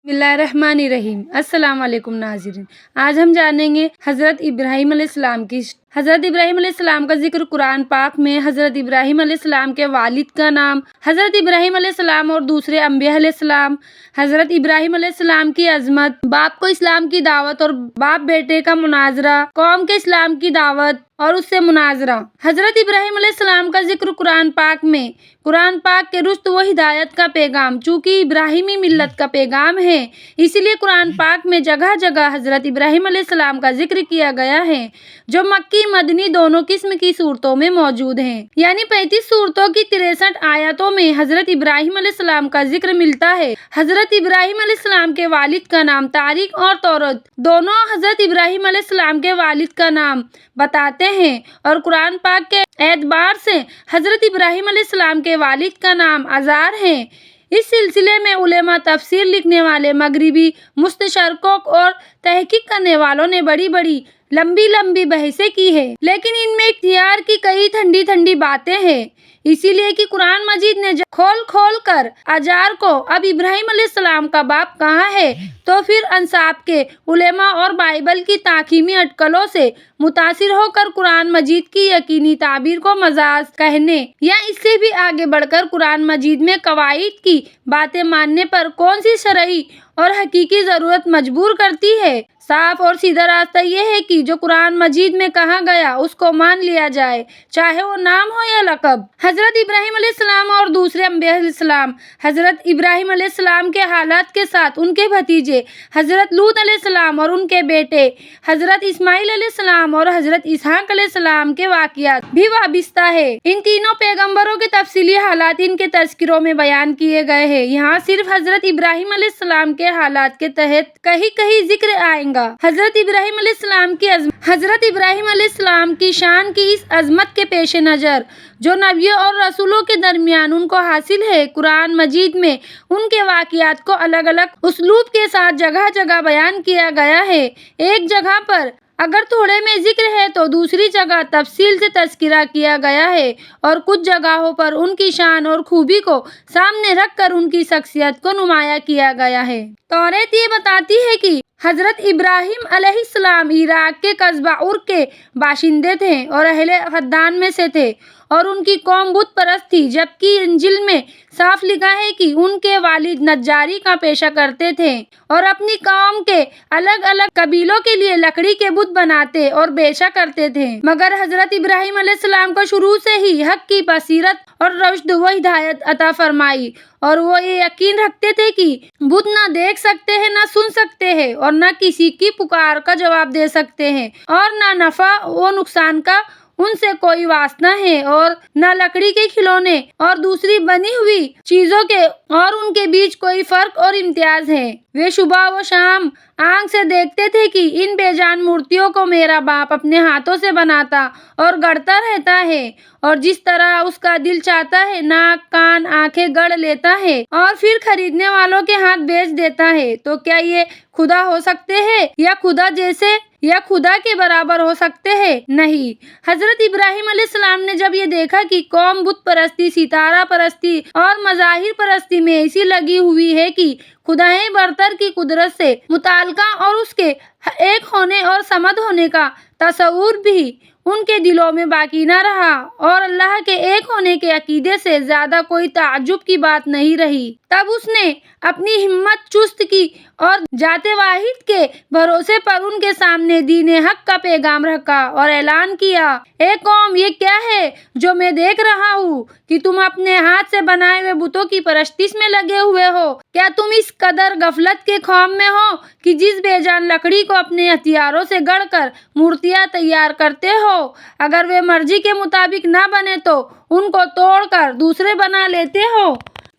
بسم اللہ الرحمن الرحیم۔ السلام علیکم ناظرین، آج ہم جانیں گے حضرت ابراہیم علیہ السلام کی حضرت ابراہیم علیہ السلام کا ذکر قرآن پاک میں حضرت ابراہیم علیہ السلام کے والد کا نام، حضرت ابراہیم علیہ السلام اور دوسرے انبیاء علیہ السلام، حضرت ابراہیم علیہ السلام کی عظمت، باپ کو اسلام کی دعوت اور باپ بیٹے کا مناظرہ، قوم کے اسلام کی دعوت اور اس سے مناظرہ۔ حضرت ابراہیم علیہ السلام کا ذکر قرآن پاک میں، قرآن پاک کے رشد و ہدایت کا پیغام، چونکہ ابراہیمی ملت کا پیغام ہے، اسی لیے قرآن پاک میں جگہ جگہ حضرت ابراہیم علیہ السلام کا ذکر کیا گیا ہے، جو مکی مدنی دونوں قسم کی صورتوں میں موجود ہیں، یعنی 35 صورتوں کی 63 آیاتوں میں حضرت ابراہیم علیہ السلام کا ذکر ملتا ہے۔ حضرت ابراہیم علیہ السلام کے والد کا نام تاریخ اور توراۃ دونوں حضرت ابراہیم علیہ السلام کے والد کا نام بتاتے ہیں، اور قرآن پاک کے اعتبار سے حضرت ابراہیم علیہ السلام کے والد کا نام آزار ہے۔ اس سلسلے میں علماء، تفسیر لکھنے والے، مغربی مستشرقوں اور تحقیق کرنے والوں نے بڑی لمبی بحثیں کی ہیں، لیکن ان میں اختیار کی کئی ٹھنڈی باتیں ہیں، اسی لیے کہ قرآن مجید نے کھول کر آزار کو اب ابراہیم علیہ السلام کا باپ کہا ہے، تو پھر انصاف کے علماء اور بائبل کی تحکیمی اٹکلوں سے متاثر ہو کر قرآن مجید کی یقینی تعبیر کو مجاز کہنے یا اس سے بھی آگے بڑھ کر قرآن مجید میں قواعد کی باتیں ماننے پر کون سی شرعی اور حقیقی ضرورت مجبور کرتی ہے؟ صاف اور سیدھا راستہ یہ ہے کہ جو قرآن مجید میں کہا گیا اس کو مان لیا جائے، چاہے وہ نام ہو یا لقب۔ حضرت ابراہیم علیہ السلام اور دوسرے انبیاء علیہ السلام، حضرت ابراہیم علیہ السلام کے حالات کے ساتھ ان کے بھتیجے حضرت لوط علیہ السلام اور ان کے بیٹے حضرت اسماعیل علیہ السلام اور حضرت اسحاق علیہ السلام کے واقعات بھی وابستہ ہے۔ ان تینوں پیغمبروں کے تفصیلی حالات ان کے تذکروں میں بیان کیے گئے ہیں، یہاں صرف حضرت ابراہیم علیہ السلام کے حالات کے تحت کہیں ذکر آئے گا۔ حضرت ابراہیم علیہ السلام کی عظمت، حضرت ابراہیم علیہ السلام کی شان کی اس عظمت کے پیش نظر جو نبیوں اور رسولوں کے درمیان ان کو حاصل ہے، قرآن مجید میں ان کے واقعات کو الگ اسلوب کے ساتھ جگہ جگہ بیان کیا گیا ہے۔ ایک جگہ پر اگر تھوڑے میں ذکر ہے تو دوسری جگہ تفصیل سے تذکرہ کیا گیا ہے، اور کچھ جگہوں پر ان کی شان اور خوبی کو سامنے رکھ کر ان کی شخصیت کو نمایاں کیا گیا ہے۔ توریت یہ بتاتی ہے کہ حضرت ابراہیم علیہ السلام عراق کے قصبہ عر کے باشندے تھے اور اہل حدان میں سے تھے، اور ان کی قوم بت پرست تھی، جبکہ انجیل میں صاف لکھا ہے کہ ان کے والد نجاری کا پیشہ کرتے تھے اور اپنی قوم کے الگ قبیلوں کے لیے لکڑی کے بت بناتے اور بیچا کرتے تھے، مگر حضرت ابراہیم علیہ السلام کو شروع سے ہی حق کی بصیرت اور رشد و ہدایت عطا فرمائی، اور وہ یہ یقین رکھتے تھے کہ بت نہ دیکھ سکتے ہیں، نہ سن سکتے ہیں، اور نہ کسی کی پکار کا جواب دے سکتے ہیں، اور نہ نفع و نقصان کا ان سے کوئی واسطہ ہے، اور نہ لکڑی کے کھلونے اور دوسری بنی ہوئی چیزوں کے اور ان کے بیچ کوئی فرق اور امتیاز ہے۔ وہ صبح و شام آنکھ سے دیکھتے تھے کہ ان بے جان مورتیوں کو میرا باپ اپنے ہاتھوں سے بناتا اور گڑھتا رہتا ہے، اور جس طرح اس کا دل چاہتا ہے ناک، کان، آنکھیں گڑھ لیتا ہے اور پھر خریدنے والوں کے ہاتھ بیچ دیتا ہے۔ تو کیا یہ خدا ہو سکتے ہیں، یا خدا جیسے یا خدا کے برابر ہو سکتے ہیں؟ نہیں۔ حضرت ابراہیم علیہ السلام نے جب یہ دیکھا کہ قوم بت پرستی، ستارہ پرستی اور مظاہر پرستی میں ایسی لگی ہوئی ہے کہ خدائے برتر کی قدرت سے متعلقہ اور اس کے ایک ہونے اور صمد ہونے کا تصور بھی ان کے دلوں میں باقی نہ رہا، اور اللہ کے ایک ہونے کے عقیدے سے زیادہ کوئی تعجب کی بات نہیں رہی، تب اس نے اپنی ہمت چست کی اور ذات واحد کے بھروسے پر ان کے سامنے دین حق کا پیغام رکھا اور اعلان کیا، اے قوم، یہ کیا ہے جو میں دیکھ رہا ہوں کہ تم اپنے ہاتھ سے بنائے ہوئے بتوں کی پرستش میں لگے ہوئے ہو؟ کیا تم اس قدر غفلت کے خواب میں ہو کہ جس بے جان لکڑی کو اپنے ہتھیاروں سے گڑھ کر مورتیاں تیار کرتے ہو، اگر وہ مرضی کے مطابق نہ بنے تو ان کو توڑ کر دوسرے بنا لیتے ہو؟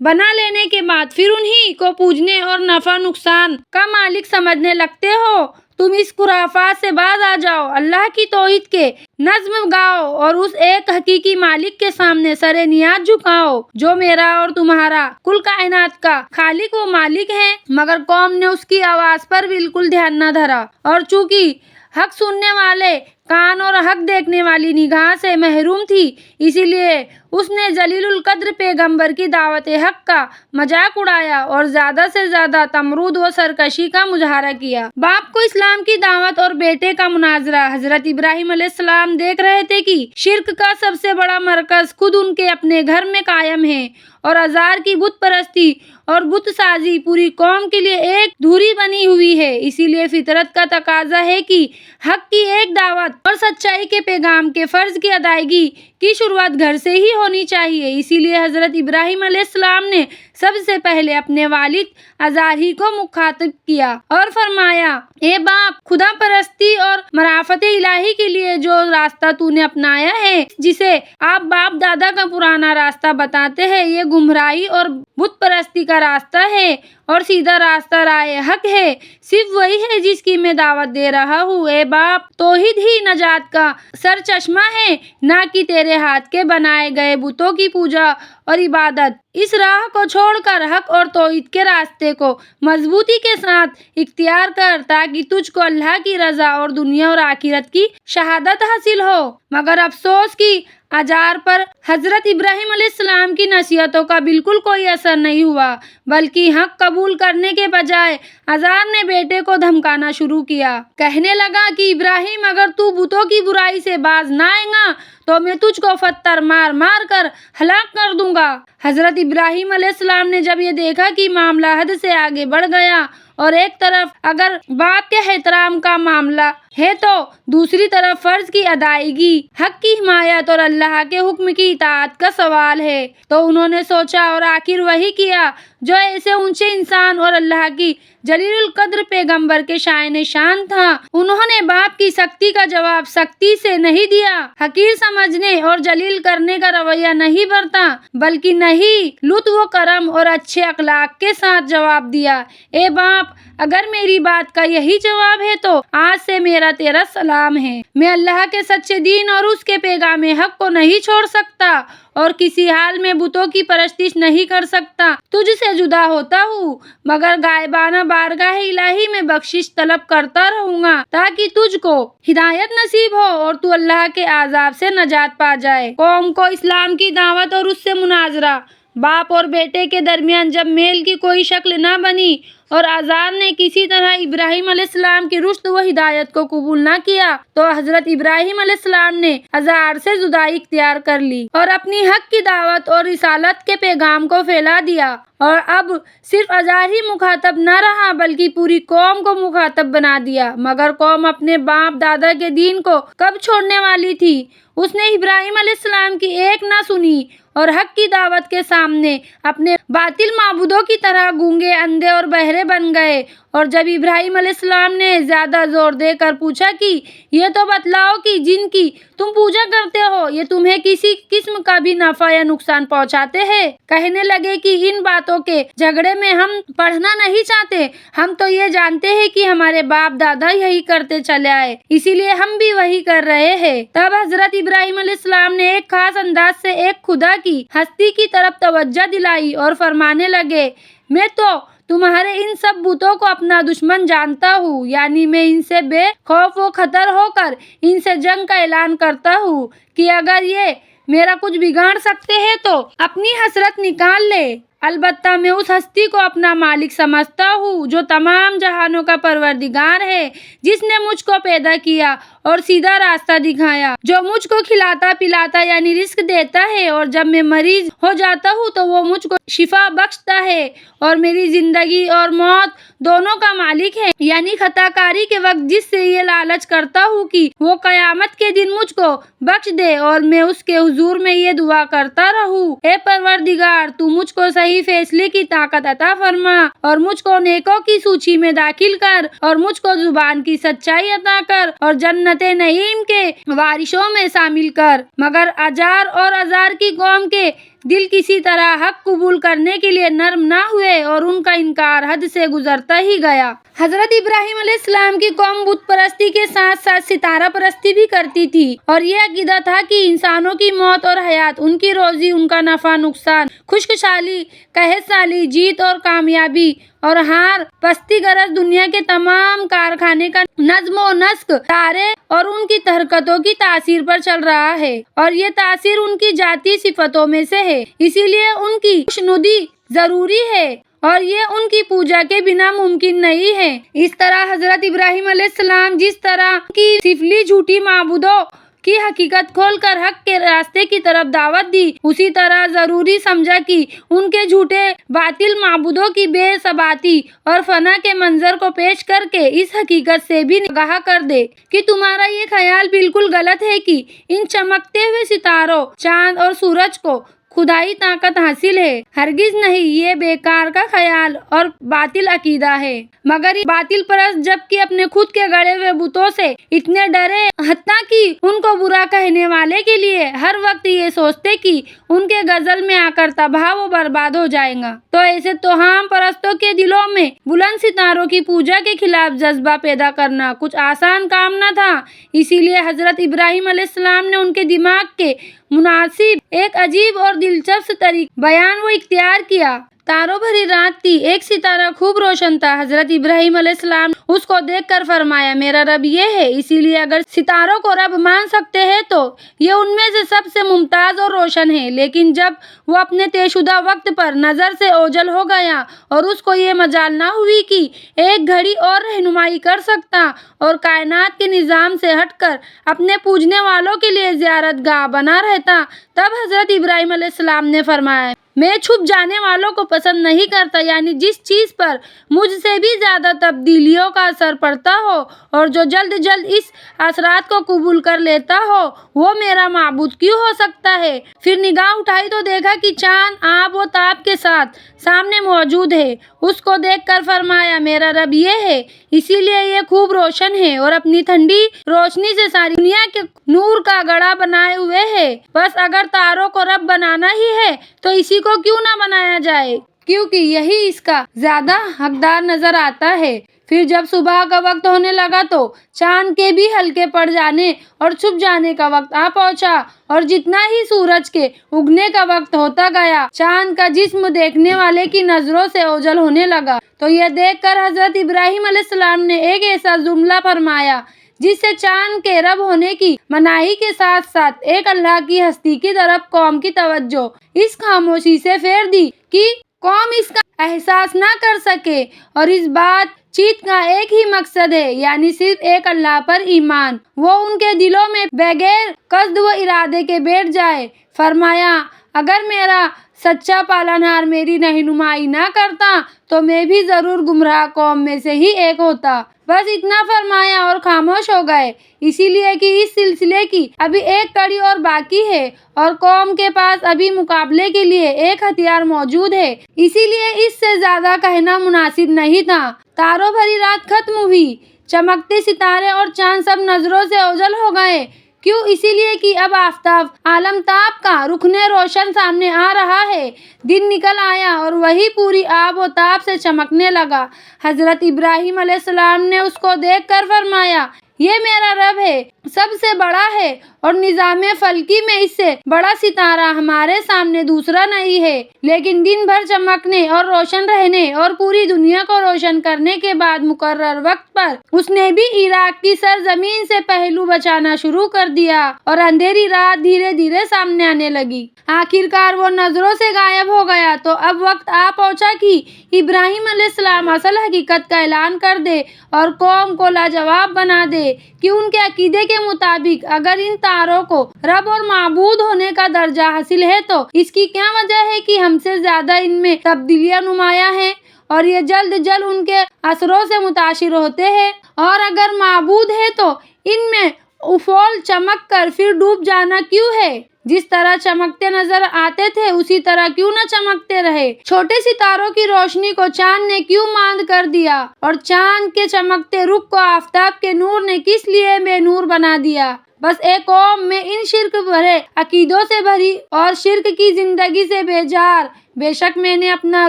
بنا لینے کے بعد پھر انہی کو پوجنے اور نفع نقصان کا مالک سمجھنے لگتے ہو؟ تم اس خرافات سے باز آ جاؤ، اللہ کی توحید کے نظم گاؤ اور اس ایک حقیقی مالک کے سامنے سر نیاز جھکاؤ جو میرا اور تمہارا کل کائنات کا خالق و مالک ہے۔ مگر قوم نے اس کی آواز پر بالکل دھیان نہ دھرا، اور چونکہ حق سننے والے کان اور حق دیکھنے والی نگاہ سے محروم تھی، اسی لیے اس نے جلیل القدر پیغمبر کی دعوت حق کا مذاق اڑایا اور زیادہ سے زیادہ تمرد و سرکشی کا مظاہرہ کیا۔ باپ کو اسلام کی دعوت اور بیٹے کا مناظرہ۔ حضرت ابراہیم علیہ السلام دیکھ رہے تھے کہ شرک کا سب سے بڑا مرکز خود ان کے اپنے گھر میں قائم ہے اور آزار کی بت پرستی اور بت سازی پوری قوم کے لیے ایک دھوری بنی ہوئی ہے۔ اسی لیے فطرت کا تقاضا ہے کہ حق کی ایک دعوت اور سچائی کے پیغام کے فرض کی ادائیگی کی شروعات گھر سے ہی ہونی چاہیے۔ اسی لیے حضرت ابراہیم علیہ السلام نے سب سے پہلے اپنے والد آزار ہی کو مخاطب کیا اور فرمایا، اے باپ، خدا پرستی اور معرفت الہی کے لیے جو راستہ تو نے اپنایا ہے، جسے آپ باپ دادا کا پرانا راستہ بتاتے ہیں، یہ گمراہی اور بت پرستی کا راستہ ہے اور سیدھا راستہ راہ حق ہے، صرف وہی ہے جس کی میں دعوت دے رہا ہوں۔ اے باپ، توحید ہی نجات کا سر چشمہ ہے، نہ کہ تیرے ہاتھ کے بنائے گئے بتوں کی پوجا اور عبادت۔ اس راہ کو چھوڑ کر حق اور توحید کے راستے کو مضبوطی کے ساتھ اختیار کر تاکہ تجھ کو اللہ کی رضا اور دنیا اور آخرت کی شہادت حاصل ہو۔ مگر افسوس کی آزار پر حضرت ابراہیم علیہ السلام کی نصیحتوں کا بالکل کوئی اثر نہیں ہوا، بلکہ حق قبول کرنے کے بجائے آزار نے بیٹے کو دھمکانا شروع کیا۔ کہنے لگا کہ ابراہیم، اگر تو بتوں کی برائی سے باز نہ آئے گا تو میں تجھ کو پتھر مار مار کر ہلاک کر دوں گا۔ حضرت ابراہیم علیہ السلام نے جب یہ دیکھا کہ معاملہ حد سے آگے بڑھ گیا اور ایک طرف اگر باپ کے احترام کا معاملہ ہے تو دوسری طرف فرض کی ادائیگی، حق کی حمایت اور اللہ کے حکم کی اطاعت کا سوال ہے، تو انہوں نے سوچا اور آخر وہی کیا جو ایسے اونچے انسان اور اللہ کی جلیل القدر پیغمبر کے شائن شان تھا۔ انہوں نے باپ کی سختی کا جواب سختی سے نہیں دیا، حقیر سمجھنے اور جلیل کرنے کا رویہ نہیں برتا، بلکہ نہیں، لطف و کرم اور اچھے اخلاق کے ساتھ جواب دیا، اے باپ، اگر میری بات کا یہی جواب ہے تو آج سے میرا تیرا سلام ہے۔ میں اللہ کے سچے دین اور اس کے پیغام حق کو نہیں چھوڑ سکتا اور کسی حال میں بتوں کی پرستش نہیں کر سکتا۔ تجھ سے جدا ہوتا ہوں، مگر غائبانہ بارگاہ الہی میں بخشش طلب کرتا رہوں گا تاکہ تجھ کو ہدایت نصیب ہو اور تو اللہ کے عذاب سے نجات پا جائے۔ قوم کو اسلام کی دعوت اور اس سے مناظرہ۔ باپ اور بیٹے کے درمیان جب میل کی کوئی شکل نہ بنی اور آزار نے کسی طرح ابراہیم علیہ السلام کی رشد و ہدایت کو قبول نہ کیا تو حضرت ابراہیم علیہ السلام نے آزار سے جدائی اختیار کر لی اور اپنی حق کی دعوت اور رسالت کے پیغام کو پھیلا دیا، اور اب صرف آزار ہی مخاطب نہ رہا بلکہ پوری قوم کو مخاطب بنا دیا۔ مگر قوم اپنے باپ دادا کے دین کو کب چھوڑنے والی تھی؟ اس نے ابراہیم علیہ السلام کی ایک نہ سنی اور حق کی دعوت کے سامنے اپنے باطل معبودوں کی طرح گونگے، اندھے اور بہرے بن گئے۔ اور جب ابراہیم علیہ السلام نے زیادہ زور دے کر پوچھا کہ یہ تو بتلاؤ کہ جن کی تم پوجا کرتے ہو یہ تمہیں کسی قسم کا بھی نفع یا نقصان پہنچاتے ہیں، کہنے لگے کہ ان باتوں کے جھگڑے میں ہم پڑھنا نہیں چاہتے، ہم تو یہ جانتے ہیں کہ ہمارے باپ دادا یہی کرتے چلے آئے، اسی لیے ہم بھی وہی کر رہے ہیں۔ تب حضرت ابراہیم علیہ السلام نے ایک خاص انداز سے ایک خدا کی ہستی کی طرف توجہ دلائی اور فرمانے لگے، میں تو تمہارے ان سب بتوں کو اپنا دشمن جانتا ہوں، یعنی میں ان سے بے خوف و خطر ہو کر ان سے جنگ کا اعلان کرتا ہوں کہ اگر یہ میرا کچھ بگاڑ سکتے ہیں تو اپنی حسرت نکال لے۔ البتہ میں اس ہستی کو اپنا مالک سمجھتا ہوں جو تمام جہانوں کا پروردگار ہے، جس نے مجھ کو پیدا کیا اور سیدھا راستہ دکھایا، جو مجھ کو کھلاتا پلاتا یعنی رزق دیتا ہے، اور جب میں مریض ہو جاتا ہوں تو وہ مجھ کو شفا بخشتا ہے، اور میری زندگی اور موت دونوں کا مالک ہے، یعنی خطا کاری کے وقت جس سے یہ لالچ کرتا ہوں کہ وہ قیامت کے دن مجھ کو بخش دے، اور میں اس کے حضور میں یہ دعا کرتا رہوں، اے پروردگار، تو مجھ کو صحیح فیصلے کی طاقت عطا فرما اور مجھ کو نیکوں کی سوچی میں داخل کر اور مجھ کو زبان کی سچائی عطا کر اور جنت نعیم کے وارثوں میں شامل کر۔ مگر آزار اور آزار کی قوم کے دل کسی طرح حق قبول کرنے کے لیے نرم نہ ہوئے اور ان کا انکار حد سے گزرتا ہی گیا۔ حضرت ابراہیم علیہ السلام کی قوم بت پرستی کے ساتھ ساتھ ستارہ پرستی بھی کرتی تھی، اور یہ عقیدہ تھا کہ انسانوں کی موت اور حیات، ان کی روزی، ان کا نفع نقصان، خشک سالی، قحط سالی، جیت اور کامیابی اور ہار پستی گرج دنیا کے تمام کارخانے کا نظم و نسق تارے اور ان کی حرکتوں کی تاثیر پر چل رہا ہے، اور یہ تاثیر ان کی ذاتی صفتوں میں سے ہے، اسی لیے ان کی خوشنودی ضروری ہے اور یہ ان کی پوجا کے بنا ممکن نہیں ہے۔ اس طرح حضرت ابراہیم علیہ السلام جس طرح کی سفلی جھوٹی معبودوں کی حقیقت کھول کر حق کے راستے کی طرف دعوت دی، اسی طرح ضروری سمجھا کہ ان کے جھوٹے باطل معبودوں کی بے ثباتی اور فنا کے منظر کو پیش کر کے اس حقیقت سے بھی آگاہ کر دے کہ تمہارا یہ خیال بالکل غلط ہے کہ ان چمکتے ہوئے ستاروں، چاند اور سورج کو خدائی طاقت حاصل ہے۔ ہرگز نہیں، یہ بیکار کا خیال اور باطل عقیدہ ہے، مگر یہ باطل پرست جبکہ اپنے خود کے گڑھے ہوئے بتوں سے اتنے ڈرے حتیٰ کہ ان کو برا کہنے والے کے لیے ہر وقت یہ سوچتے کہ ان کے غزل میں آ کر تباہ و برباد ہو جائے گا۔ تو ایسے توہم پرستوں کے دلوں میں بلند ستاروں کی پوجا کے خلاف جذبہ پیدا کرنا کچھ آسان کام نہ تھا، اسی لیے حضرت ابراہیم علیہ السلام نے ان کے دماغ کے مناسب ایک عجیب اور دلچسپ طریقہ بیان و اختیار کیا۔ تاروں بھری رات تھی، ایک ستارہ خوب روشن تھا۔ حضرت ابراہیم علیہ السلام اس کو دیکھ کر فرمایا، میرا رب یہ ہے، اسی لیے اگر ستاروں کو رب مان سکتے ہیں تو یہ ان میں سے سب سے ممتاز اور روشن ہے۔ لیکن جب وہ اپنے طے شدہ وقت پر نظر سے اوجھل ہو گیا اور اس کو یہ مجال نہ ہوئی کہ ایک گھڑی اور رہنمائی کر سکتا اور کائنات کے نظام سے ہٹ کر اپنے پوجنے والوں کے لیے زیارت گاہ بنا رہتا، تب حضرت ابراہیم علیہ السلام نے فرمایا، میں چھپ جانے والوں کو پسند نہیں کرتا، یعنی جس چیز پر مجھ سے بھی زیادہ تبدیلیوں کا اثر پڑتا ہو اور جو جلد جلد اس اثرات کو قبول کر لیتا ہو، وہ میرا معبود کیوں ہو سکتا ہے؟ پھر نگاہ اٹھائی تو دیکھا کہ چاند آب و تاب کے ساتھ سامنے موجود ہے۔ اس کو دیکھ کر فرمایا، میرا رب یہ ہے، اسی لیے یہ خوب روشن ہے اور اپنی ٹھنڈی روشنی سے ساری دنیا کے نور کا گڑھا بنائے ہوئے ہے۔ بس اگر تاروں کو رب بنانا ہی ہے تو اسی کو کیوں نہ بنایا جائے، کیونکہ یہی اس کا زیادہ حقدار نظر آتا ہے۔ پھر جب صبح کا وقت ہونے لگا تو چاند کے بھی ہلکے پڑ جانے اور چھپ جانے کا وقت آ پہنچا، اور جتنا ہی سورج کے اگنے کا وقت ہوتا گیا، چاند کا جسم دیکھنے والے کی نظروں سے اوجھل ہونے لگا۔ تو یہ دیکھ کر حضرت ابراہیم علیہ السلام نے ایک ایسا جملہ فرمایا جس سے چاند کے رب ہونے کی مناہی کے ساتھ ساتھ ایک اللہ کی ہستی کی طرف قوم کی توجہ اس خاموشی سے پھیر دی کہ قوم اس کا احساس نہ کر سکے، اور اس بات چیت کا ایک ہی مقصد ہے، یعنی صرف ایک اللہ پر ایمان، وہ ان کے دلوں میں بغیر قصد و ارادے کے بیٹھ جائے۔ فرمایا، اگر میرا سچا پالنہار میری رہنمائی نہ کرتا تو میں بھی ضرور گمراہ قوم میں سے ہی ایک ہوتا۔ بس اتنا فرمایا اور خاموش ہو گئے، اسی لیے کہ اس سلسلے کی ابھی ایک کڑی اور باقی ہے اور قوم کے پاس ابھی مقابلے کے لیے ایک ہتھیار موجود ہے، اسی لیے اس سے زیادہ کہنا مناسب نہیں تھا۔ تاروں بھری رات ختم ہوئی، چمکتے ستارے اور چاند سب نظروں سے اوجھل ہو گئے۔ کیوں؟ اسی لیے کہ اب آفتاب عالمتاب کا رخنِ روشن سامنے آ رہا ہے۔ دن نکل آیا اور وہی پوری آب و تاب سے چمکنے لگا۔ حضرت ابراہیم علیہ السلام نے اس کو دیکھ کر فرمایا، یہ میرا رب ہے، سب سے بڑا ہے، اور نظام فلکی میں اس سے بڑا ستارہ ہمارے سامنے دوسرا نہیں ہے۔ لیکن دن بھر چمکنے اور روشن رہنے اور پوری دنیا کو روشن کرنے کے بعد مقرر وقت پر اس نے بھی عراق کی سرزمین سے پہلو بچانا شروع کر دیا اور اندھیری رات دھیرے دھیرے سامنے آنے لگی۔ آخر کار وہ نظروں سے غائب ہو گیا۔ تو اب وقت آ پہنچا کہ ابراہیم علیہ السلام اصل حقیقت کا اعلان کر دے اور قوم کو لاجواب بنا دے کہ ان کے عقیدے کے مطابق اگر ان تاروں کو رب اور معبود ہونے کا درجہ حاصل ہے تو اس کی کیا وجہ ہے کہ ہم سے زیادہ ان میں تبدیلیاں نمایاں ہیں اور یہ جلد جلد ان کے اثروں سے متاثر ہوتے ہیں، اور اگر معبود ہے تو ان میں افول چمک کر پھر ڈوب جانا کیوں ہے؟ جس طرح چمکتے نظر آتے تھے اسی طرح کیوں نہ چمکتے رہے؟ چھوٹے ستاروں کی روشنی کو چاند نے کیوں ماند کر دیا اور چاند کے چمکتے رخ کو آفتاب کے نور نے کس لیے بے نور بنا دیا؟ بس ایک قوم میں ان شرک بھرے عقیدوں سے بھری اور شرک کی زندگی سے بیزار۔ بے شک میں نے اپنا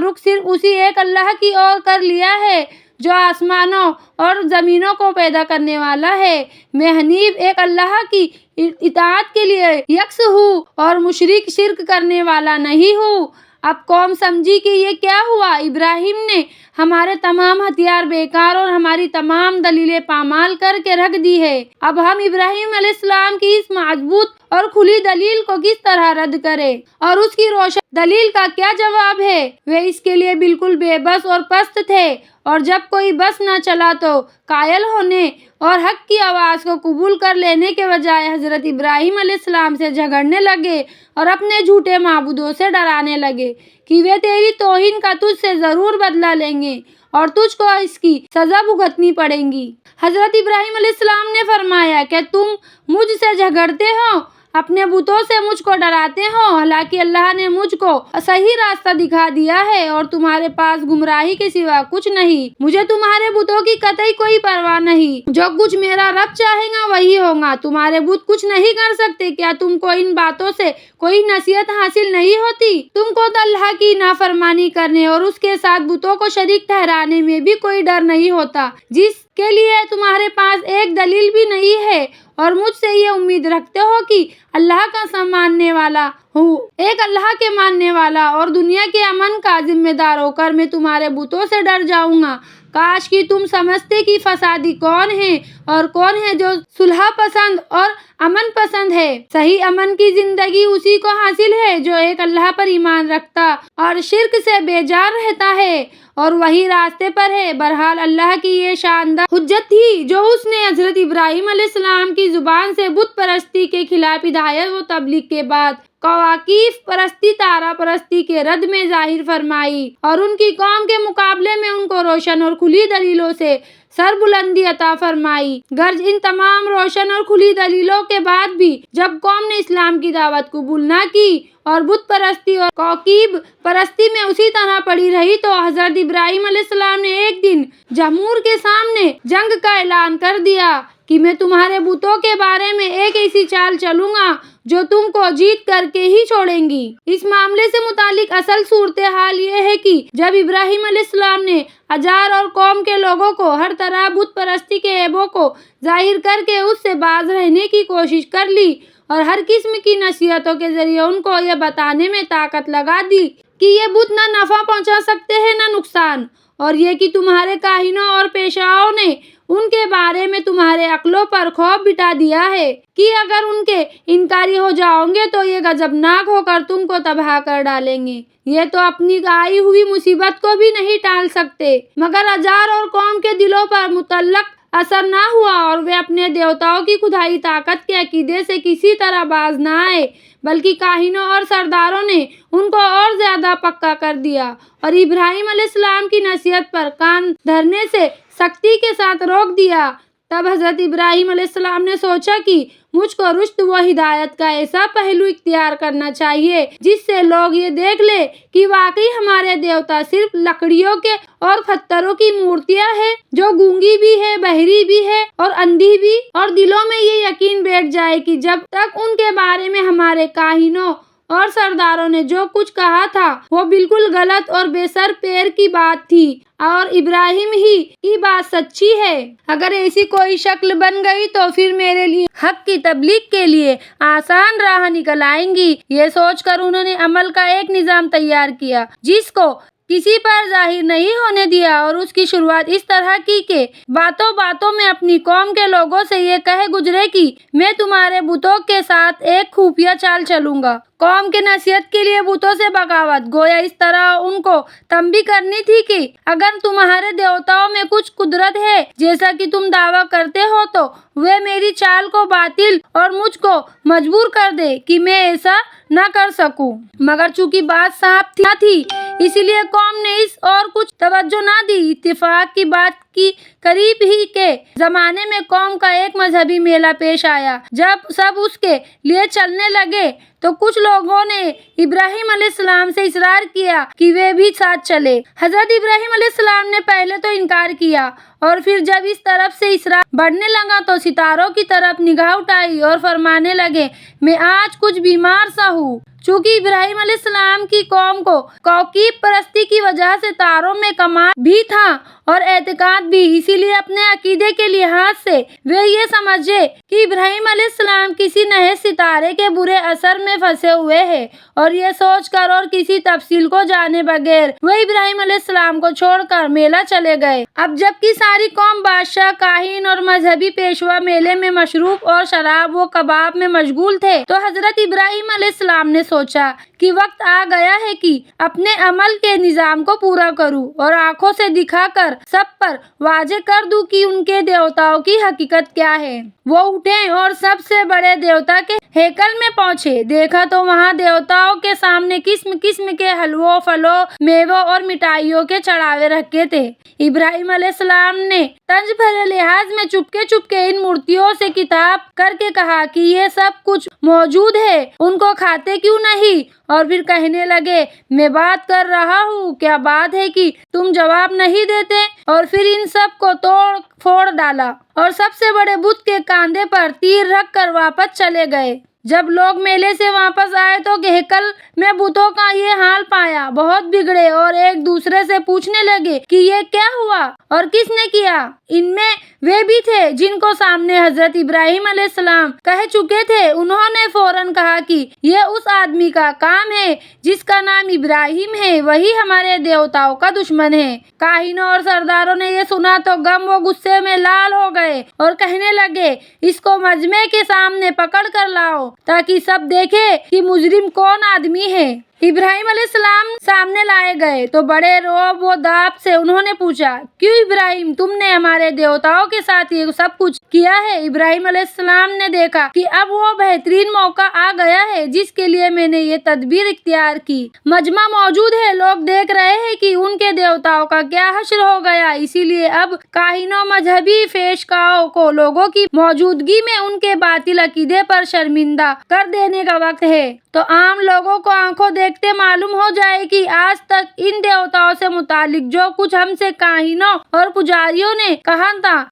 رخ صرف اسی ایک اللہ کی اور کر لیا ہے جو آسمانوں اور زمینوں کو پیدا کرنے والا ہے۔ میں حنیف ایک اللہ کی اطاعت کے لیے یکس ہوں اور مشرک شرک کرنے والا نہیں ہوں۔ اب قوم سمجھی کہ یہ کیا ہوا، ابراہیم نے ہمارے تمام ہتھیار بیکار اور ہماری تمام دلیلیں پامال کر کے رکھ دی ہے۔ اب ہم ابراہیم علیہ السلام کی اس مضبوط اور کھلی دلیل کو کس طرح رد کریں اور اس کی روشن دلیل کا کیا جواب ہے؟ وہ اس کے لیے بالکل بے بس اور پست تھے، اور جب کوئی بس نہ چلا تو قائل ہونے اور حق کی آواز کو قبول کر لینے کے بجائے حضرت ابراہیم علیہ السلام سے جھگڑنے لگے اور اپنے جھوٹے معبودوں سے ڈرانے لگے کہ وہ تیری توہین کا تجھ سے ضرور بدلہ لیں گے اور تجھ کو اس کی سزا بھگتنی پڑے گی۔ حضرت ابراہیم علیہ السلام نے فرمایا کہ تم مجھ سے جھگڑتے ہو، اپنے بتوں سے مجھ کو ڈراتے ہو، حالانکہ اللہ نے مجھ کو صحیح راستہ دکھا دیا ہے اور تمہارے پاس گمراہی کے سوا کچھ نہیں۔ مجھے تمہارے بتوں کی قطعی کوئی پرواہ نہیں، جو کچھ میرا رب چاہے گا وہی ہوگا۔ تمہارے بت کچھ نہیں کر سکتے، کیا تم کو ان باتوں سے کوئی نصیحت حاصل نہیں ہوتی؟ تم کو تو اللہ کی نافرمانی کرنے اور اس کے ساتھ بتوں کو شریک ٹھہرانے میں بھی کوئی ڈر نہیں ہوتا، جس کے لیے تمہارے پاس ایک دلیل بھی نہیں ہے، اور مجھ سے یہ امید رکھتے ہو کہ اللہ کا ماننے والا ہوں، ایک اللہ کے ماننے والا اور دنیا کے امن کا ذمہ دار ہو کر میں تمہارے بتوں سے ڈر جاؤں گا۔ کاش کہ تم سمجھتے کہ فسادی کون ہے اور کون ہے جو صلح پسند اور امن پسند ہے۔ صحیح امن کی زندگی اسی کو حاصل ہے جو ایک اللہ پر ایمان رکھتا اور شرک سے بیزار رہتا ہے اور وہی راستے پر ہے۔ بہرحال اللہ کی یہ شاندار حجت تھی جو اس نے حضرت ابراہیم علیہ السلام کی زبان سے بت پرستی کے خلاف ہدایت و تبلیغ کے بعد کواکب پرستی، تارا پرستی کے رد میں ظاہر فرمائی اور ان کی قوم کے مقابلے میں ان کو روشن اور کھلی دلیلوں سے سربلندی عطا فرمائی۔ غرض ان تمام روشن اور کھلی دلیلوں کے بعد بھی جب قوم نے اسلام کی دعوت قبول نہ کی اور بت پرستی اور کواکب پرستی میں اسی طرح پڑی رہی، تو حضرت ابراہیم علیہ السلام نے ایک دن جمہور کے سامنے جنگ کا اعلان کر دیا کہ میں تمہارے بتوں کے بارے میں ایک ایسی چال چلوں گا جو تم کو جیت کر کے ہی چھوڑیں گی۔ اس معاملے سے متعلق اصل صورتحال یہ ہے کہ جب ابراہیم علیہ السلام نے ہجر اور قوم کے لوگوں کو ہر طرح بت پرستی کے عیبوں کو ظاہر کر کے اس سے باز رہنے کی کوشش کر لی اور ہر قسم کی نصیحتوں کے ذریعے ان کو یہ بتانے میں طاقت لگا دی کہ یہ بت نہ نفع پہنچا سکتے ہیں نہ نقصان، اور یہ کہ تمہارے کاہنوں اور پیشواؤں نے ان کے بارے میں تمہارے عقلوں پر خوف بٹھا دیا ہے کہ اگر ان کے انکاری ہو جاؤ گے تو یہ غضبناک ہو کر تم کو تباہ کر ڈالیں گے۔ یہ تو اپنی آئی ہوئی مصیبت کو بھی نہیں ٹال سکتے، مگر ہجر اور قوم کے دلوں پر مطلق اثر نہ ہوا اور وہ اپنے دیوتاؤں کی خدائی طاقت کے عقیدے سے کسی طرح باز نہ آئے، بلکہ کاہنوں اور سرداروں نے ان کو اور زیادہ پکا کر دیا اور ابراہیم علیہ السلام کی نصیحت پر کان دھرنے سے سختی کے ساتھ روک دیا۔ تب حضرت ابراہیم علیہ السلام نے سوچا کہ مجھ کو رشد و ہدایت کا ایسا پہلو اختیار کرنا چاہیے جس سے لوگ یہ دیکھ لیں کہ واقعی ہمارے دیوتا صرف لکڑیوں کے اور پتھروں کی مورتیاں ہیں جو گونگی بھی ہے، بہری بھی ہے اور اندھی بھی، اور دلوں میں یہ یقین بیٹھ جائے کہ جب تک ان کے بارے میں ہمارے کاہنوں اور سرداروں نے جو کچھ کہا تھا وہ بالکل غلط اور بے سر پیر کی بات تھی اور ابراہیم ہی کی بات سچی ہے۔ اگر ایسی کوئی شکل بن گئی تو پھر میرے لیے حق کی تبلیغ کے لیے آسان راہ نکل آئیں گی۔ یہ سوچ کر انہوں نے عمل کا ایک نظام تیار کیا جس کو کسی پر ظاہر نہیں ہونے دیا، اور اس کی شروعات اس طرح کی کہ باتوں باتوں میں اپنی قوم کے لوگوں سے یہ کہے گزرے کہ میں تمہارے بتوں کے ساتھ ایک خفیہ چال چلوں گا۔ قوم کے نصیحت کے لیے بتوں سے بغاوت، گویا اس طرح ان کو تنبیہ کرنی تھی کہ اگر تمہارے دیوتاؤں میں کچھ قدرت ہے جیسا کہ تم دعویٰ کرتے ہو تو وہ میری چال کو باطل اور مجھ کو مجبور کر دے کہ میں ایسا نہ کر سکوں، مگر چونکہ بات صاف نہ تھی اس لیے قوم نے اس اور کچھ توجہ نہ دی۔ اتفاق کی بات کی قریب ہی کے زمانے میں قوم کا ایک مذہبی میلہ پیش آیا۔ جب سب اس کے لیے چلنے لگے تو کچھ لوگوں نے ابراہیم علیہ السلام سے اصرار کیا کہ وہ بھی ساتھ چلے۔ حضرت ابراہیم علیہ السلام نے پہلے تو انکار کیا اور پھر جب اس طرف سے اسراف بڑھنے لگا تو ستاروں کی طرف نگاہ اٹھائی اور فرمانے لگے میں آج کچھ بیمار سا ہوں۔ چونکہ ابراہیم علیہ السلام کی قوم کو کوکب پرستی کی وجہ سے تاروں میں کمال بھی تھا اور اعتقاد بھی، اسی لیے اپنے عقیدے کے لحاظ سے وہ یہ سمجھے کہ ابراہیم علیہ السلام کسی نئے ستارے کے برے اثر میں پھنسے ہوئے ہیں، اور یہ سوچ کر اور کسی تفصیل کو جانے بغیر وہ ابراہیم علیہ السلام کو چھوڑ کر میلہ چلے گئے۔ اب جبکہ ساری قوم بادشاہ، کاہن اور مذہبی پیشوا میلے میں مشروب اور شراب و کباب میں مشغول تھے تو حضرت ابراہیم علیہ السلام نے سوچا کہ وقت آ گیا ہے کہ اپنے عمل کے نظام کو پورا کروں اور آنکھوں سے دکھا کر سب پر واضح کر دوں کہ ان کے دیوتاؤں کی حقیقت کیا ہے۔ وہ اٹھے اور سب سے بڑے دیوتا کے ہیکل میں پہنچے۔ دیکھا تو وہاں دیوتاؤں کے سامنے قسم قسم کے حلووں، پھلوں، میووں اور مٹھائیوں کے چڑھاوے رکھے تھے۔ ابراہیم علیہ السلام نے طنز بھرے لحاظ میں چپکے چپکے ان مورتیوں سے خطاب کر کے کہا کہ یہ سب کچھ موجود ہے، ان کو کھاتے کیوں نہیں؟ اور پھر کہنے لگے میں بات کر رہا ہوں، کیا بات ہے کہ تم جواب نہیں دیتے؟ اور پھر ان سب کو توڑ پھوڑ ڈالا اور سب سے بڑے بت کے کاندھے پر تیر رکھ کر واپس چلے گئے۔ جب لوگ میلے سے واپس آئے تو ہیکل میں بتوں کا یہ حال پایا بہت بگڑے اور ایک دوسرے سے پوچھنے لگے کہ یہ کیا ہوا اور کس نے کیا؟ ان میں وہ بھی تھے جن کو سامنے حضرت ابراہیم علیہ السلام کہہ چکے تھے۔ انہوں نے فوراً کہا کہ یہ اس آدمی کا کام ہے جس کا نام ابراہیم ہے، وہی ہمارے دیوتاؤں کا دشمن ہے۔ کاہنوں اور سرداروں نے یہ سنا تو غم و غصے میں لال ہو گئے اور کہنے لگے اس کو مجمع کے سامنے پکڑ کر لاؤ تاکہ سب دیکھیں کہ مجرم کون آدمی ہے۔ ابراہیم علیہ السلام سامنے لائے گئے تو بڑے رعب و داپ سے انہوں نے پوچھا کیوں ابراہیم، تم نے ہمارے دیوتاؤں کے ساتھ یہ سب کچھ کیا ہے؟ ابراہیم علیہ السلام نے دیکھا کہ اب وہ بہترین موقع آ گیا ہے جس کے لیے میں نے یہ تدبیر اختیار کی۔ مجمع موجود ہے، لوگ دیکھ رہے ہیں کہ ان کے دیوتاؤں کا کیا حشر ہو گیا، اسی لیے اب کاہنوں، مذہبی فیشکاؤں کو لوگوں کی موجودگی میں ان کے باطل عقیدے پر شرمندہ کر دینے کا وقت ہے۔ تو عام لوگوں کو آنکھوں دیکھتے معلوم ہو جائے کہ آج تک ان دیوتاؤں سے متعلق جو کچھ ہم سے کاہنوں اور پجاریوں نے کہا تھا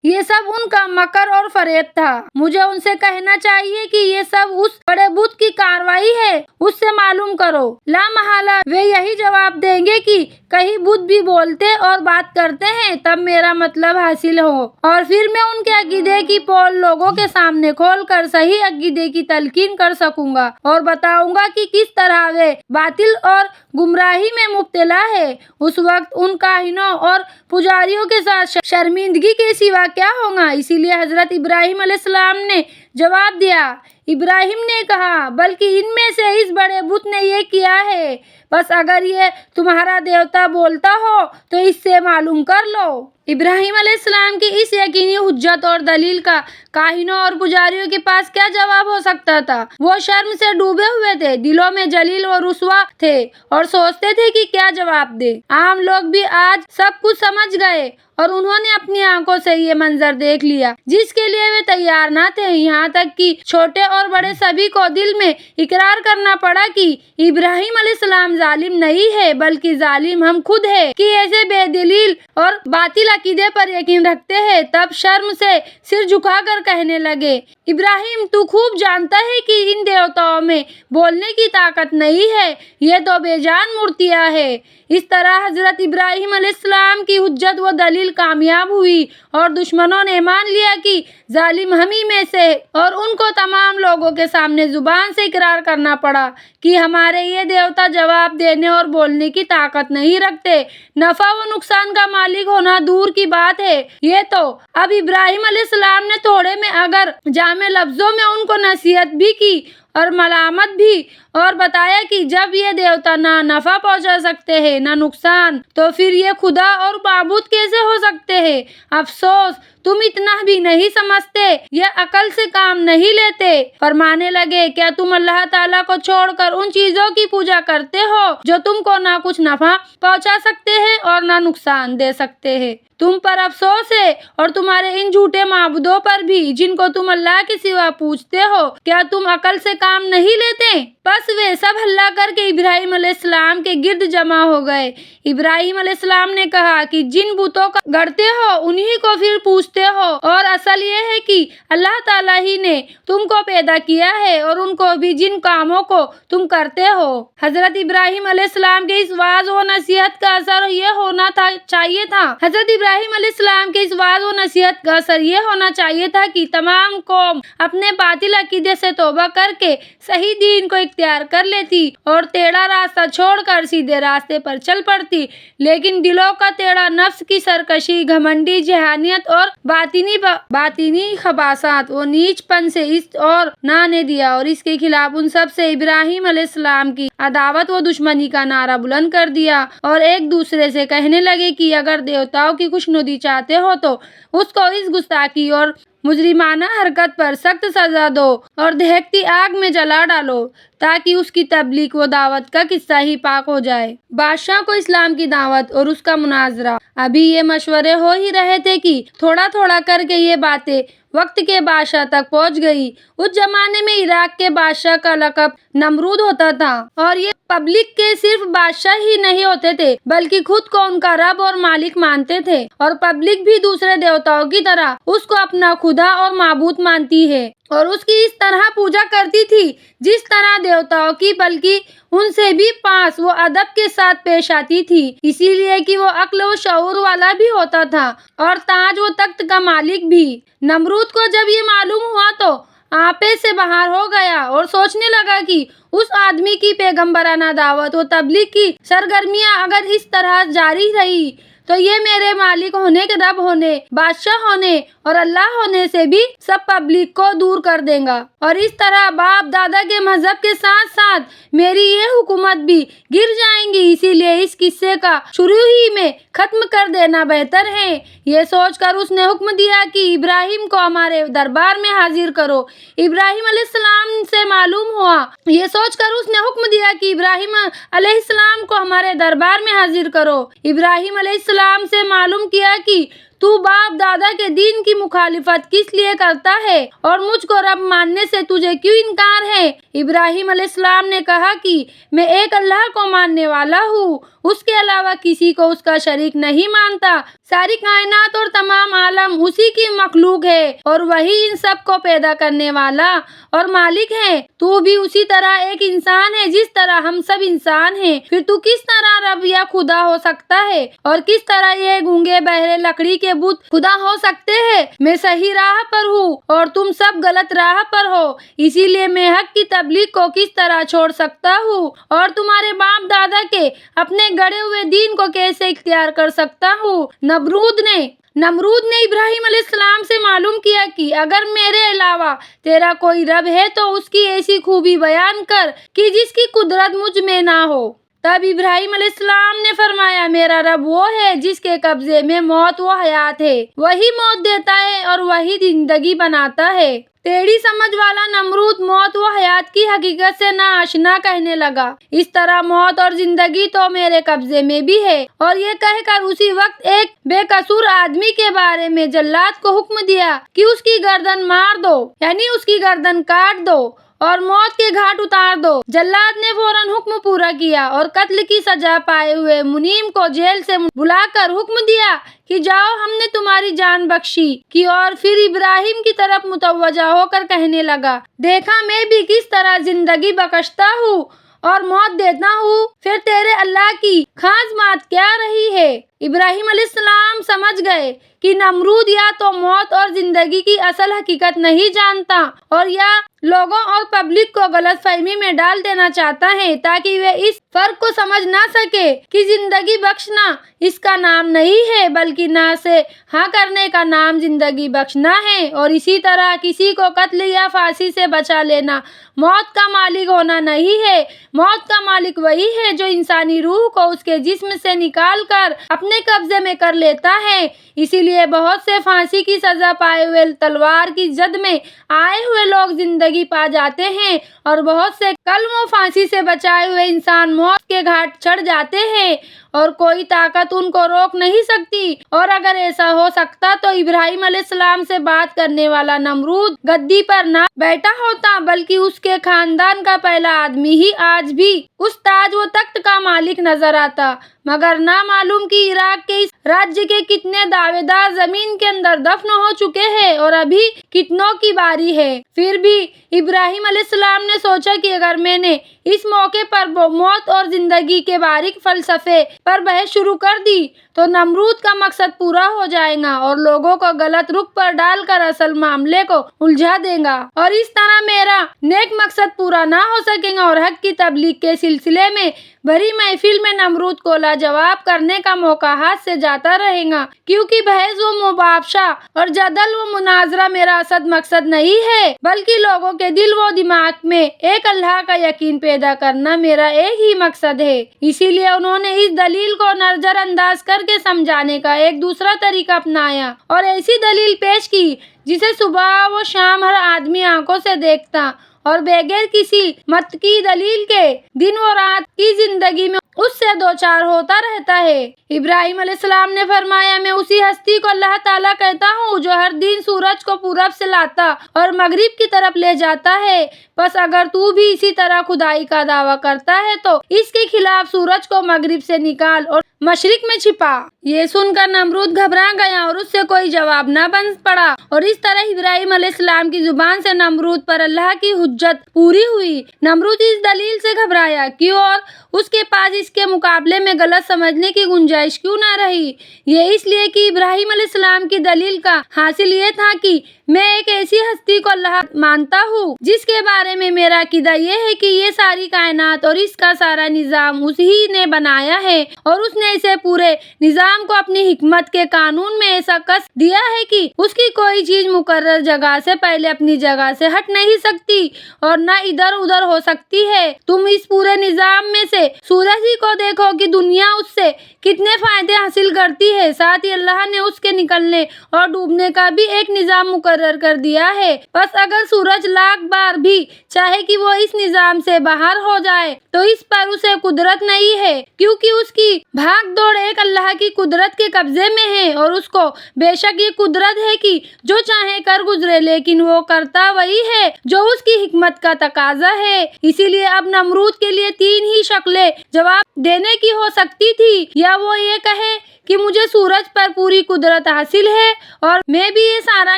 یہ سب ان کا مکر اور فریب تھا۔ مجھے ان سے کہنا چاہیے کہ یہ سب اس بڑے بت کی کارروائی ہے، اس سے معلوم کرو۔ لا محالہ وہ یہی جواب دیں گے کہ کہیں بت بھی بولتے اور بات کرتے ہیں، تب میرا مطلب حاصل ہو اور پھر میں ان کے عقیدے کی پول لوگوں کے سامنے کھول کر صحیح عقیدے کی تلقین کر سکوں گا اور بتاؤں گا کہ کس طرح وہ باطل اور گمراہی میں مبتلا ہے۔ اس وقت ان کاہنوں اور پجاریوں کے ساتھ شرمندگی کے سوا کیا ہوگا؟ اسی لیے حضرت ابراہیم علیہ السلام نے جواب دیا۔ ابراہیم نے کہا بلکہ ان میں سے اس بڑے بت نے یہ کیا ہے، بس اگر یہ تمہارا دیوتا بولتا ہو تو اس سے معلوم کر لو۔ ابراہیم علیہ السلام کی اس یقینی حجت اور دلیل کا کاہنوں اور پجاریوں کے پاس کیا جواب ہو سکتا تھا؟ وہ شرم سے ڈوبے ہوئے تھے، دلوں میں ذلیل و رسوا تھے اور سوچتے تھے کہ کیا جواب دے۔ عام لوگ بھی آج سب کچھ سمجھ گئے اور انہوں نے اپنی آنکھوں سے یہ منظر دیکھ لیا جس کے لیے وہ تیار نہ تھے، یہاں تک کہ چھوٹے اور بڑے سبھی کو دل میں اقرار کرنا پڑا کہ ابراہیم علیہ السلام ظالم نہیں ہے بلکہ ظالم ہم خود ہیں کہ ایسے بے دلیل اور باطل عقیدے پر یقین رکھتے ہیں۔ تب شرم سے سر جھکا کر کہنے لگے ابراہیم تو خوب جانتا ہے کہ ان دیوتاؤں میں بولنے کی طاقت نہیں ہے، یہ تو بے جان مورتیاں ہے۔ اس طرح حضرت ابراہیم علیہ السلام کی حجت و دلیل کامیاب ہوئی اور دشمنوں نے مان لیا کہ ظالم ہم ہی میں سے، اور ان کو تمام لوگوں کے سامنے زبان سے اقرار کرنا پڑا کہ ہمارے یہ دیوتا جواب دینے اور بولنے کی طاقت نہیں رکھتے، نفع و نقصان کا مالک ہونا دور کی بات ہے۔ یہ تو اب ابراہیم علیہ السلام نے تھوڑے میں اگر جامع لفظوں میں ان کو نصیحت بھی کی اور ملامت بھی، اور بتایا کہ جب یہ دیوتا نہ نفع پہنچا سکتے ہیں نہ نقصان، تو پھر یہ خدا اور معبود کیسے ہو سکتے ہیں؟ افسوس تم اتنا بھی نہیں سمجھتے، یہ عقل سے کام نہیں لیتے۔ فرمانے لگے کیا تم اللہ تعالیٰ کو چھوڑ کر ان چیزوں کی پوجا کرتے ہو جو تم کو نہ کچھ نفع پہنچا سکتے ہیں اور نہ نقصان دے سکتے ہیں؟ تم پر افسوس ہے اور تمہارے ان جھوٹے معبودوں پر بھی جن کو تم اللہ کے سوا پوجتے ہو۔ کیا تم عقل سے کام نہیں لیتے؟ بس وہ سب ہلہ کر کے ابراہیم علیہ السلام کے گرد جمع ہو گئے۔ ابراہیم علیہ السلام نے کہا کہ جن بتوں کا گڑھتے ہو انہی کو پھر پوجتے ہو، اور اصل یہ ہے کہ اللہ تعالیٰ ہی نے تم کو پیدا کیا ہے اور ان کو بھی جن کاموں کو تم کرتے ہو۔ حضرت ابراہیم علیہ السلام کے اس وعظ و نصیحت کا اثر یہ ہونا چاہیے تھا حضرت ابراہیم علیہ السلام کے اس وعظ و نصیحت کا اثر یہ ہونا چاہیے تھا کہ تمام قوم اپنے باطل عقیدے سے توبہ کر کے صحیح دین کو اختیار کر لیتی اور ٹیڑھا راستہ چھوڑ کر سیدھے راستے پر چل پڑتی، لیکن دلوں کا ٹیڑھا نفس کی سرکشی، گھمنڈی ذہنیت اور باطنی خباثات و نیچ پن سے اس اور نہ نے دیا، اور اس کے خلاف ان سب سے ابراہیم علیہ السلام کی عداوت و دشمنی کا نعرہ بلند کر دیا، اور ایک دوسرے سے کہنے لگے کہ اگر دیوتاؤں کی خوشنودی چاہتے ہو تو اس کو اس گستاخی اور مجرمانہ حرکت پر سخت سزا دو اور دہکتی آگ میں جلا ڈالو، تاکہ اس کی تبلیغ و دعوت کا قصہ ہی پاک ہو جائے۔ بادشاہ کو اسلام کی دعوت اور اس کا مناظرہ۔ ابھی یہ مشورے ہو ہی رہے تھے کہ تھوڑا تھوڑا کر کے یہ باتیں وقت کے بادشاہ تک پہنچ گئی۔ اس زمانے میں عراق کے بادشاہ کا لقب نمرود ہوتا تھا، اور یہ پبلک کے صرف بادشاہ ہی نہیں ہوتے تھے بلکہ خود کو ان کا رب اور مالک مانتے تھے، اور پبلک بھی دوسرے دیوتاؤں کی طرح اس کو اپنا خدا اور معبود مانتی ہے اور اس کی اس طرح پوجا کرتی تھی جس طرح دیوتاؤں کی، بلکہ ان سے بھی پاس وہ ادب کے ساتھ پیش آتی تھی، اسی لیے کہ وہ عقل و شعور والا بھی ہوتا تھا اور تاج و تخت کا مالک بھی۔ نمرود کو جب یہ معلوم ہوا تو آپے سے باہر ہو گیا اور سوچنے لگا کہ اس آدمی کی پیغمبرانہ دعوت و تبلیغ کی سرگرمیاں اگر اس طرح جاری رہی تو یہ میرے مالک ہونے، رب ہونے، بادشاہ ہونے اور اللہ ہونے سے بھی سب پبلک کو دور کر دے گا، اور اس طرح باپ دادا کے مذہب کے ساتھ ساتھ میری یہ حکومت بھی گر جائیں گی، اسی لیے اس قصے کا شروع ہی میں ختم کر دینا بہتر ہے۔ یہ سوچ کر اس نے حکم دیا کہ ابراہیم کو ہمارے دربار میں حاضر کرو۔ ابراہیم علیہ السلام سے معلوم ہوا یہ سوچ کر اس نے حکم دیا کہ ابراہیم علیہ السلام کو ہمارے دربار میں حاضر کرو۔ ابراہیم علیہ السلام سے معلوم کیا کہ تو باپ دادا کے دین کی مخالفت کس لیے کرتا ہے اور مجھ کو رب ماننے سے تجھے کیوں انکار ہے؟ ابراہیم علیہ السلام نے کہا کہ میں ایک اللہ کو ماننے والا ہوں، اس کے علاوہ کسی کو اس کا شریک نہیں مانتا، ساری کائنات اور تمام عالم اسی کی مخلوق ہے اور وہی ان سب کو پیدا کرنے والا اور مالک ہے۔ تو بھی اسی طرح ایک انسان ہے جس طرح ہم سب انسان ہیں، پھر تو کس طرح رب یا خدا ہو سکتا ہے اور کس طرح یہ گونگے بہرے لکڑی کے بت خدا ہو سکتے ہیں؟ میں صحیح راہ پر ہوں اور تم سب غلط راہ پر ہو، اسی لیے میں حق کی تبلیغ کو کس طرح چھوڑ سکتا ہوں اور تمہارے باپ دادا کے اپنے گڑے ہوئے دین کو کیسے اختیار کر سکتا ہوں؟ نمرود نے ابراہیم علیہ السلام سے معلوم کیا کہ اگر میرے علاوہ تیرا کوئی رب ہے تو اس کی ایسی خوبی بیان کر کہ جس کی قدرت مجھ میں نہ ہو۔ تب ابراہیم علیہ السلام نے فرمایا، میرا رب وہ ہے جس کے قبضے میں موت و حیات ہے، وہی موت دیتا ہے اور وہی زندگی بناتا ہے۔ ٹیڑھی سمجھ والا نمرود موت و حیات کی حقیقت سے ناآشنا کہنے لگا، اس طرح موت اور زندگی تو میرے قبضے میں بھی ہے، اور یہ کہہ کر اسی وقت ایک بے قصور آدمی کے بارے میں جلاد کو حکم دیا کہ اس کی گردن مار دو، یعنی اس کی گردن کاٹ دو اور موت کے گھاٹ اتار دو۔ جلاد نے فوراً حکم پورا کیا اور قتل کی سزا پائے ہوئے منیم کو جیل سے بلا کر حکم دیا کہ جاؤ، ہم نے تمہاری جان بخشی کی، اور پھر ابراہیم کی طرف متوجہ ہو کر کہنے لگا، دیکھا میں بھی کس طرح زندگی بخشتا ہوں اور موت دیتا ہوں، پھر تیرے اللہ کی خاص بات کیا رہی ہے؟ ابراہیم علیہ السلام سمجھ گئے کہ نمرود یا تو موت اور زندگی کی اصل حقیقت نہیں جانتا اور یا لوگوں اور پبلک کو غلط فہمی میں ڈال دینا چاہتا ہے تاکہ وہ اس فرق کو سمجھ نہ سکے کہ زندگی بخشنا اس کا نام نہیں ہے بلکہ نہ سے ہاں کرنے کا نام زندگی بخشنا ہے، اور اسی طرح کسی کو قتل یا پھانسی سے بچا لینا موت کا مالک ہونا نہیں ہے۔ موت کا مالک وہی ہے جو انسانی روح کو اس کے جسم سے نکال کر اپنے اپنے قبضے میں کر لیتا ہے۔ اسی لیے بہت سے پھانسی کی سزا پائے ہوئے، تلوار کی زد میں آئے ہوئے لوگ زندگی پا جاتے ہیں اور بہت سے کلم و پھانسی سے بچائے ہوئے انسان موت کے گھاٹ چڑھ جاتے ہیں اور کوئی طاقت ان کو روک نہیں سکتی۔ اور اگر ایسا ہو سکتا تو ابراہیم علیہ السلام سے بات کرنے والا نمرود گدی پر نہ بیٹھا ہوتا، بلکہ اس کے خاندان کا پہلا آدمی ہی آج بھی اس تاج و تخت کا مالک نظر آتا۔ مگر نہ معلوم کہ عراق کے اس راجیہ کے کتنے دعوے دار زمین کے اندر دفن ہو چکے ہیں اور ابھی کتنوں کی باری ہے۔ پھر بھی ابراہیم علیہ السلام نے سوچا کہ اگر میں نے اس موقع پر موت اور زندگی کے باریک فلسفے پر بحث شروع کر دی تو نمرود کا مقصد پورا ہو جائے گا اور لوگوں کو غلط رخ پر ڈال کر اصل معاملے کو الجھا دے گا، اور اس طرح میرا نیک مقصد پورا نہ ہو سکے گا اور حق کی تبلیغ کے سلسلے میں بھری محفل میں نمرود کو لاجواب کرنے کا موقع ہاتھ سے جاتا رہے گا، کیونکہ بحث و مباحثہ اور جدل و مناظرہ میرا اصل مقصد نہیں ہے، بلکہ لوگوں کے دل و دماغ میں ایک اللہ کا یقین پیدا کرنا میرا ایک ہی مقصد ہے۔ اسی لیے انہوں نے اس دلیل کو نظر انداز کر کے سمجھانے کا ایک دوسرا طریقہ اپنایا اور ایسی دلیل پیش کی جسے صبح و شام ہر آدمی آنکھوں سے دیکھتا اور بغیر کسی منطقی دلیل کے دن و رات کی زندگی میں اس سے دوچار ہوتا رہتا ہے۔ ابراہیم علیہ السلام نے فرمایا، میں اسی ہستی کو اللہ تعالیٰ کہتا ہوں جو ہر دن سورج کو پورب سے لاتا اور مغرب کی طرف لے جاتا ہے۔ بس اگر تو بھی اسی طرح خدائی کا دعویٰ کرتا ہے تو اس کے خلاف سورج کو مغرب سے نکال اور مشرق میں چھپا۔ یہ سن کر نمرود گھبرا گیا اور اس سے کوئی جواب نہ بن پڑا، اور اس طرح ابراہیم علیہ السلام کی زبان سے نمرود پر اللہ کی حجت پوری ہوئی۔ نمرود اس دلیل سے گھبرایا کیوں اور اس کے پاس اس کے مقابلے میں غلط سمجھنے کی گنجائش کیوں نہ رہی؟ یہ اس لیے کہ ابراہیم علیہ السلام کی دلیل کا حاصل یہ تھا کہ میں ایک ایسی ہستی کو اللہ مانتا ہوں جس کے بارے میں میرا عقیدہ یہ ہے کہ یہ ساری کائنات اور اس کا سارا نظام اسی نے بنایا ہے، اور اس نے اسے پورے نظام کو اپنی حکمت کے قانون میں ایسا کس دیا ہے کہ اس کی کوئی چیز مقرر جگہ سے پہلے اپنی جگہ سے ہٹ نہیں سکتی اور نہ ادھر ادھر ہو سکتی ہے۔ تم اس پورے نظام میں سے سورج ہی کو دیکھو کہ دنیا اس سے کتنے فائدے حاصل کرتی ہے، ساتھ ہی اللہ نے اس کے نکلنے اور ڈوبنے کا بھی ایک نظام مقرر کر دیا ہے۔ بس اگر سورج لاکھ بار بھی چاہے کہ وہ اس نظام سے باہر ہو جائے تو اس پر اسے قدرت نہیں ہے، کیونکہ اس کی بھاگ دوڑ ایک اللہ کی قدرت کے قبضے میں ہے، اور اس کو بے شک یہ قدرت ہے کہ جو چاہے کر گزرے، لیکن وہ کرتا وہی ہے جو اس کی حکمت کا تقاضا ہے۔ اسی لیے اب نمرود کے لیے تین ہی شکلیں جواب دینے کی ہو سکتی تھی، یا وہ یہ کہے کہ مجھے سورج پر پوری قدرت حاصل ہے اور میں بھی یہ سارا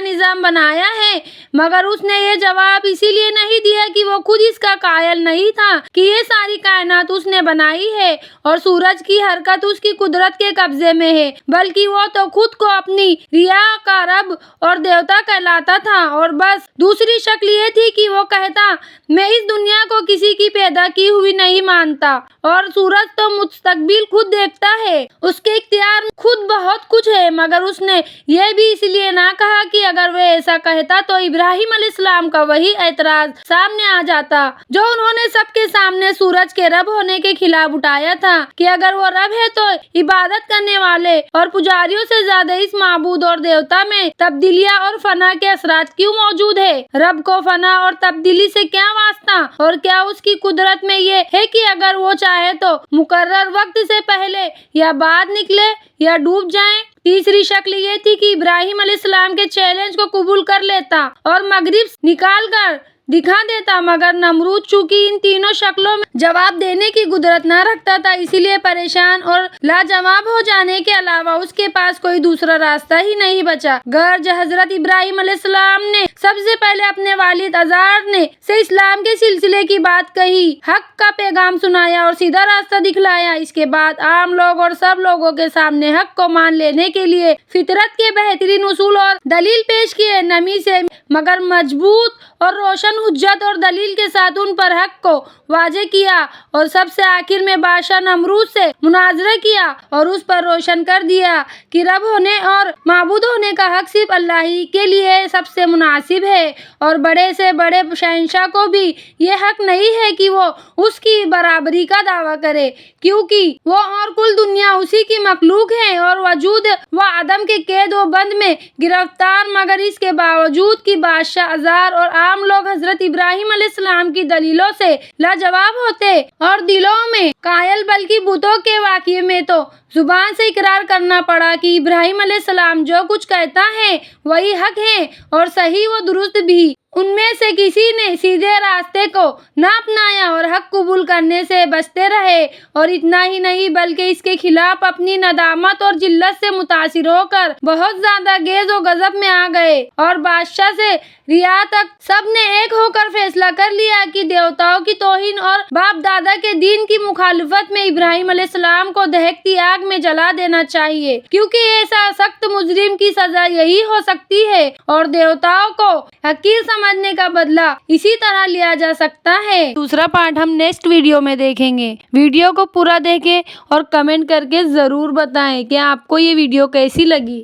نظام بنایا ہے، مگر اس نے یہ جواب اسی لیے نہیں دیا کہ وہ خود اس کا قائل نہیں تھا کہ یہ ساری کائنات اس نے بنائی ہے اور سورج کی حرکت اس کی قدرت کے قبضے میں ہے، بلکہ وہ تو خود کو اپنی ریا کا رب اور دیوتا کہلاتا تھا۔ اور بس دوسری شکل یہ تھی کہ وہ کہتا، میں اس دنیا کو کسی کی پیدا کی ہوئی نہیں مانتا، اور سورج تو مستقبل خود دیکھتا ہے، اس کے اختیار خود بہت کچھ ہے۔ مگر اس نے یہ بھی اس لیے نہ کہا کہ اگر وہ ایسا کہتا تو ابراہیم علیہ السلام کا وہی اعتراض سامنے آ جاتا جو انہوں نے سب کے سامنے سورج کے رب ہونے کے خلاف اٹھایا تھا، کہ اگر وہ رب ہے تو عبادت کرنے والے اور پجاریوں سے زیادہ اس معبود اور دیوتا میں تبدیلیاں اور فنا کے اثرات کیوں موجود ہے؟ رب کو فنا اور تبدیلی سے کیا واسطہ؟ اور کیا اس کی قدرت میں یہ ہے کہ اگر وہ چاہے تو مقرر وقت سے پہلے یا بعد نکلے یا ڈوب جائیں؟ تیسری شکل یہ تھی کہ ابراہیم علیہ السلام کے چیلنج کو قبول کر لیتا اور مغرب نکال کر دکھا دیتا، مگر نمرود چونکہ ان تینوں شکلوں میں جواب دینے کی قدرت نہ رکھتا تھا، اسی لیے پریشان اور لاجواب ہو جانے کے علاوہ اس کے پاس کوئی دوسرا راستہ ہی نہیں بچا۔ گرچہ حضرت ابراہیم علیہ السلام نے سب سے پہلے اپنے والد آزار نے سے اسلام کے سلسلے کی بات کہی، حق کا پیغام سنایا اور سیدھا راستہ دکھلایا، اس کے بعد عام لوگ اور سب لوگوں کے سامنے حق کو مان لینے کے لیے فطرت کے بہترین اصول اور دلیل پیش کیے، نمی سے مگر مضبوط اور روشن حجت اور دلیل کے ساتھ ان پر حق کو واضح کیا، اور سب سے آخر میں بادشاہ نمرود سے مناظرہ کیا اور اس پر روشن کر دیا کہ رب ہونے اور معبود ہونے کرنے کا حق صرف اللہ ہی کے لیے سب سے مناسب ہے، اور بڑے سے بڑے شہنشاہ کو بھی یہ حق نہیں ہے کہ وہ اس کی برابری کا دعویٰ کرے، کیونکہ وہ اور کل دنیا اسی کی مخلوق ہے اور وجود و عدم کے قید و بند میں گرفتار، مگر اس کے باوجود کہ بادشاہ، احزار اور عام لوگ حضرت ابراہیم علیہ السلام کی دلیلوں سے لاجواب ہوتے اور دلوں میں قائل، بلکہ بتوں کے واقعے میں تو زبان سے اقرار کرنا پڑا کہ ابراہیم علیہ السلام جو کچھ کہتا ہے وہی حق ہے اور صحیح و درست بھی۔ ان میں سے کسی نے سیدھے راستے کو نہ اپنایا اور حق قبول کرنے سے بچتے رہے، اور اتنا ہی نہیں بلکہ اس کے خلاف اپنی ندامت اور ذلت سے متاثر ہو کر بہت زیادہ غیظ و غضب میں آ گئے، اور بادشاہ سے رعایا تک سب نے ایک ہو کر فیصلہ کر لیا کہ دیوتاؤں کی توہین اور باپ دادا کے دین کی مخالفت میں ابراہیم علیہ السلام کو دہکتی آگ میں جلا دینا چاہیے، کیونکہ ایسا سخت مجرم کی سزا یہی ہو سکتی ہے، اور دیوتاؤں کو حقیر سمجھنے کا بدلہ اسی طرح لیا جا سکتا ہے۔ دوسرا پارٹ ہم نیکسٹ ویڈیو میں دیکھیں گے۔ ویڈیو کو پورا دیکھیں اور کمنٹ کر کے ضرور بتائیں کہ آپ کو یہ ویڈیو کیسی لگی۔